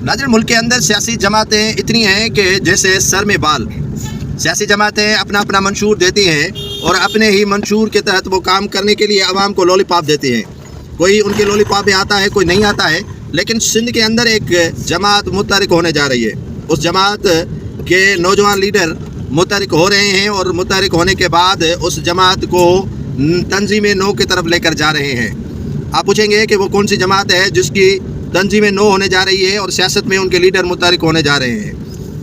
नाज़रीन, मुल्क के अंदर सियासी जमातें इतनी हैं कि जैसे सर में बाल। सियासी जमातें अपना अपना मंशूर देती हैं और अपने ही मंशूर के तहत वो काम करने के लिए आवाम को लॉलीपॉप देती हैं। कोई उनके लॉलीपॉप में आता है, कोई नहीं आता है। लेकिन सिंध के अंदर एक जमात मुतहरिक होने जा रही है। उस जमात के नौजवान लीडर मुतहरिक हो रहे हैं और मुतहरिक होने के बाद उस जमात को तंजीम नो की तरफ लेकर जा रहे हैं। आप पूछेंगे कि वो कौन सी जमात है जिसकी तंजीम नो होने जा रही है और सियासत में उनके लीडर मुतहरिक होने जा रहे हैं।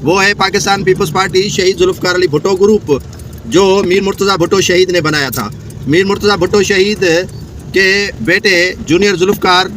वो है पाकिस्तान पीपल्स पार्टी शहीद जुल्फ़िकार अली भुट्टो ग्रुप, जो मीर मुर्तज़ा भुट्टो शहीद ने बनाया था। मीर मुर्तज़ा भुट्टो शहीद के बेटे जूनियर जुल्फ़िकार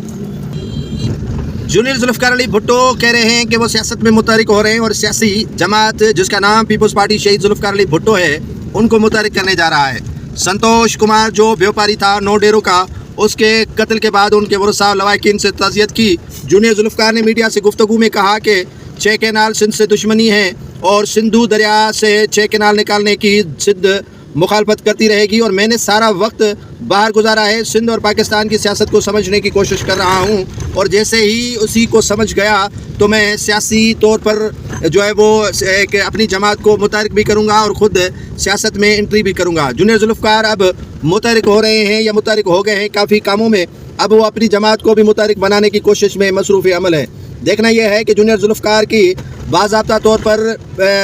अली भुट्टो कह रहे हैं कि वो सियासत में मुतहरिक हो रहे हैं और सियासी जमात जिसका नाम पीपल्स पार्टी शहीद जुल्फ़िकार अली भुट्टो है उनको मुतहरिक करने जा रहा है। संतोष कुमार जो व्यापारी था 9 डेरों का, उसके कत्ल के बाद उनके वरसा लवाकिन से ताज़ियत की। जूनियर जुल्फ़िकार ने मीडिया से गुफ्तगू में कहा कि 6 कैनाल सिंध से दुश्मनी है और सिंधु दरिया से 6 कैनाल निकालने की सिंध मुखालफत करती रहेगी और मैंने सारा वक्त बाहर गुजारा है। सिंध और पाकिस्तान की सियासत को समझने की कोशिश कर रहा हूँ और जैसे ही उसी को समझ गया तो मैं सियासी तौर पर जो है वो एक अपनी जमात को मुतहरिक भी करूँगा और ख़ुद सियासत में एंट्री भी करूँगा। जूनियर जुल्फ़िकार अब मुतहरिक हो रहे हैं या मुतहरिक हो गए हैं काफ़ी कामों में। अब वो अपनी जमात को भी मुतहरिक बनाने की कोशिश में मसरूफ़ अमल है। देखना यह है कि जूनियर जुल्फ़िकार की बाज़ाब्ता तौर पर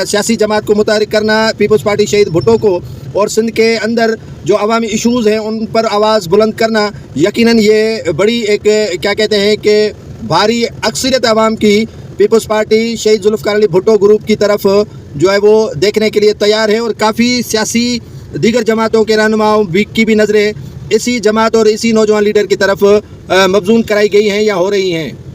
सियासी जमात को मुतहरिक करना, पीपल्स पार्टी शहीद भुट्टो को और सिंध के अंदर जो अवामी इशूज़ हैं उन पर आवाज़ बुलंद करना, यकीनन ये बड़ी एक क्या कहते हैं कि भारी अक्सरियत अवाम की पीपल्स पार्टी शहीद जुल्फ़िकार अली भुट्टो ग्रुप की तरफ जो है वो देखने के लिए तैयार है। और काफ़ी सियासी दीगर जमातों के रहनुमाओं की भी नज़रें इसी जमात और इसी नौजवान लीडर की तरफ मबजून कराई गई हैं या हो रही हैं।